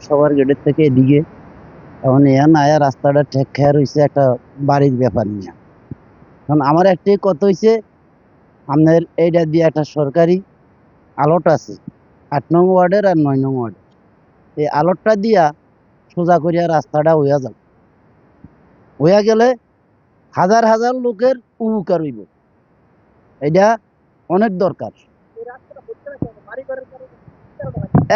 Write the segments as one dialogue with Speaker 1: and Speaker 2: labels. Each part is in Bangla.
Speaker 1: সবার গেটের থেকে এদিকে এখন এখানে আয়া রাস্তাটা ঠেক খেয়ার হয়েছে একটা বাড়ির ব্যাপার নিয়ে। এখন আমার একটাই কথা হয়েছে, আপনার এইটা দিয়ে একটা সরকারি আলট আছে 8 নং ওয়ার্ডের আর 9 নং ওয়ার্ডের, এই আলটটা দিয়া সোজা করিয়া রাস্তাটা হইয়া গেলে হাজার হাজার লোকের উপকার হইব। এটা অনেক দরকার।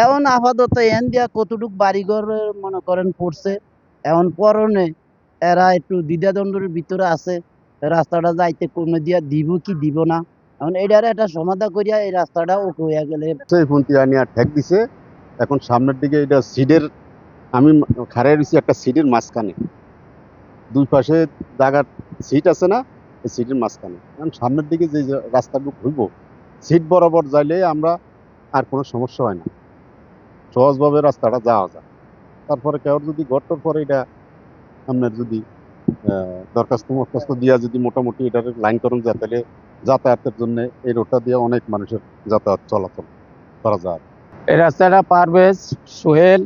Speaker 1: এখন আপাতত এন দিয়া কতটুক বাড়িঘর মনে করেন পড়ছে, এখন পরনে এরা একটু দ্বিধাদ্বন্দ্বের ভিতরে আছে, রাস্তাটা যাইতে কমে দিয়া দিব কি দিব না। এখন এটার একটা সমাধান করিয়া এই রাস্তাটা ওকে হইয়া গেলে।
Speaker 2: সেই ফোনটি আনিয়া ঠেক দিছে। এখন সামনের দিকে এটা সিডের, আমি খাড়াই রয়েছি একটা সিটের মাঝখানে, দুই পাশে জায়গার সিট আছে না, এই সিটের মাঝখানে। এখন সামনের দিকে যে যে রাস্তাটুকু হইব, সিট বরাবর যাইলে আমরা আর কোনো সমস্যা হয় না, সহজভাবে রাস্তাটা যাওয়া যায়। তারপরে কেউ যদি গর্তর পরে এটা আপনার যদি দরখাস্ত মরখাস্ত দিয়া যদি মোটামুটি এটার লাইন করণ যায়, তাহলে যাতায়াতের জন্য এই রোডটা দিয়ে অনেক মানুষের যাতায়াত চলাচল করা যায়।
Speaker 3: এই রাস্তাটা পারভেজ সোহেল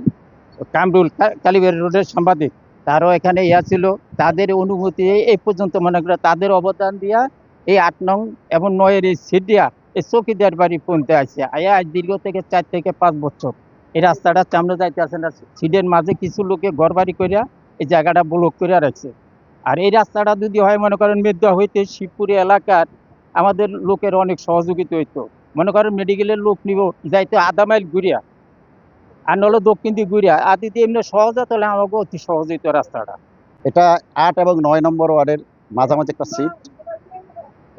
Speaker 3: কামরুল কালীবাড়ি রোডের সাংবাদিক, তারও এখানে ছিল। তাদের অনুমতি এই পর্যন্ত মনে করে তাদের অবদান দিয়া এই 8 নং এবং 9-এর এই সিট দিয়া এই চৌকিদার বাড়ি পৌঁছতে আসছে। আয়া আজ দীর্ঘ থেকে 4 থেকে 5 বছর এই রাস্তাটা সামনে যাইতে আসে না। সিটের মাঝে কিছু লোকে ঘর বাড়ি করিয়া এই জায়গাটা ব্লক করিয়া রাখছে। আর এই রাস্তাটা যদি হয় মনে করেন মেদুয়া হইতে শিবপুরি এলাকার আমাদের লোকের অনেক সহযোগিতা হইতো। মনে করেন মেডিকেলের লোক নিব যাইতে আধা মাইল ঘুরিয়া, আর নলে দক্ষিণ দিকে ঘুরিয়া, আর যদি এমনি সহজ হয় তাহলে আমাকে অতি সহজ হইতো রাস্তাটা।
Speaker 2: এটা 8 এবং 9 নম্বর ওয়ার্ডের মাঝামাঝি একটা সিট।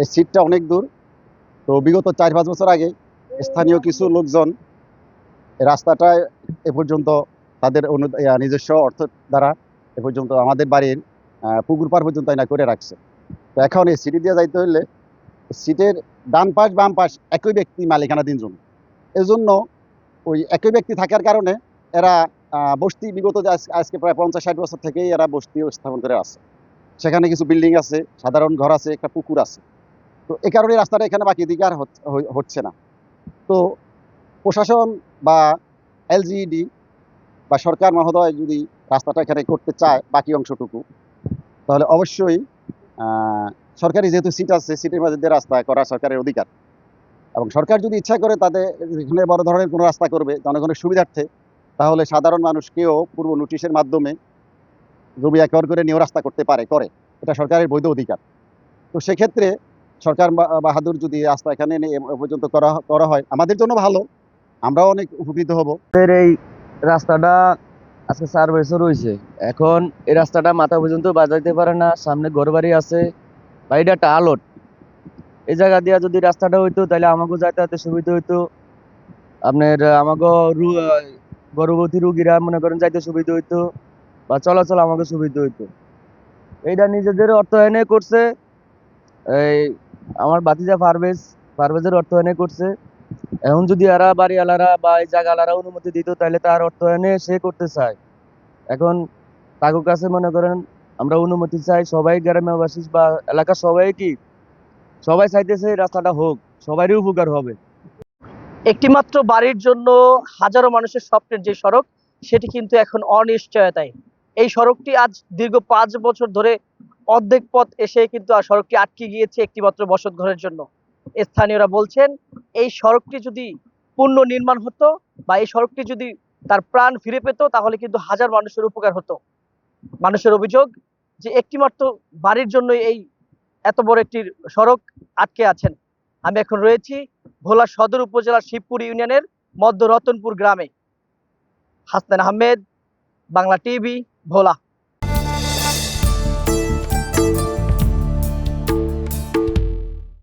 Speaker 2: এই সিটটা অনেক দূর। তো বিগত 4-5 বছর আগে স্থানীয় কিছু লোকজন এই রাস্তাটায় এ পর্যন্ত তাদের নিজস্ব অর্থ দ্বারা এ পর্যন্ত আমাদের বাড়ির পুকুর পার পর্যন্ত আইনা করে রাখছে। তো এখন এই সিটি দিয়ে যাইতে হইলে সিটের ডান পাশ বাম পাশ একই ব্যক্তি মালিকানাধীন জমি। এজন্য ওই একই ব্যক্তি থাকার কারণে এরা বস্তি বিগত আজকে প্রায় 50-60 বছর থেকেই এরা বস্তি স্থাপন করে আছে। সেখানে কিছু বিল্ডিং আছে, সাধারণ ঘর আছে, একটা পুকুর আছে। তো এই কারণে রাস্তাটা এখানে বাকি দিকে আর হচ্ছে না। তো প্রশাসন বা এলজিইডি বা সরকার মহোদয় যদি রাস্তাটা এখানে করতে চায় বাকি অংশটুকু, তাহলে অবশ্যই সরকারি যেহেতু সিট আছে, সিটের মধ্যে দিয়ে রাস্তা করা সরকারের অধিকার। এবং সরকার যদি ইচ্ছা করে তাদের এখানে বড় ধরনের কোনো রাস্তা করবে জনগণের সুবিধার্থে, তাহলে সাধারণ মানুষকেও পূর্ব নোটিশের মাধ্যমে জমি একর করে নিয়েও রাস্তা করতে পারে, করে। এটা সরকারের বৈধ অধিকার। তো সেক্ষেত্রে সরকার বাহাদুর যদি রাস্তা এখানে এ পর্যন্ত করা হয় আমাদের জন্য ভালো, আমরাও অনেক উপকৃত হব।
Speaker 4: এই রাস্তাটা আজকে 4 বছর হয়েছে। এখন এই রাস্তাটা মাথা পর্যন্ত বাজাইতে পারে না, সামনে ঘরবাড়ি আছে, বাড়িটা একটা আলোট। এই জায়গা দিয়া যদি রাস্তাটা হইতো তাহলে আমাকে যাতায়াতে সুবিধা হইতো। আপনার আমাকে গর্ভবতী রুগীরা মনে করেন যাইতে সুবিধা হইতো, বা চলাচল আমাকে সুবিধা হইতো। এইটা নিজেদের অর্থায়নে করছে এই আমার ভাতিজা পারভেজের অর্থায়নে করছে। এখন যদি এরা বাড়িওয়ালারা বা এই জায়গাওয়ালারা অনুমতি দিত তাহলে তার অর্থায়নে সে করতে চায়। এখন তাদের কাছে মনে করেন আমরা অনুমতি চাই, সবাই গ্রামবাসী বা এলাকার সবাই চাইতেছে এই রাস্তাটা হোক, সবারই উপকার হবে।
Speaker 5: একটিমাত্র বাড়ির জন্য হাজারো মানুষের স্বপ্নের যে সড়ক, সেটি কিন্তু এখন অনিশ্চয়তায়। এই সড়কটি আজ দীর্ঘ 5 বছর ধরে অর্ধেক পথ এসে কিন্তু আর সড়কটি আটকে গিয়েছে একটিমাত্র বসত ঘরের জন্য। স্থানীয়রা বলছেন এই সড়কটি যদি পুনর্নির্মাণ হতো বা এই সড়কটি যদি তার প্রাণ ফিরে পেত তাহলে কিন্তু হাজার মানুষের উপকার হতো। মানুষের অভিযোগ যে একটিমাত্র বাড়ির জন্য এই এত বড় একটি সড়ক আটকে আছেন। আমি এখন রয়েছি ভোলা সদর উপজেলার শিবপুর ইউনিয়নের মধ্য রতনপুর গ্রামে। হাসনান আহমেদ, বাংলা টিভি, ভোলা।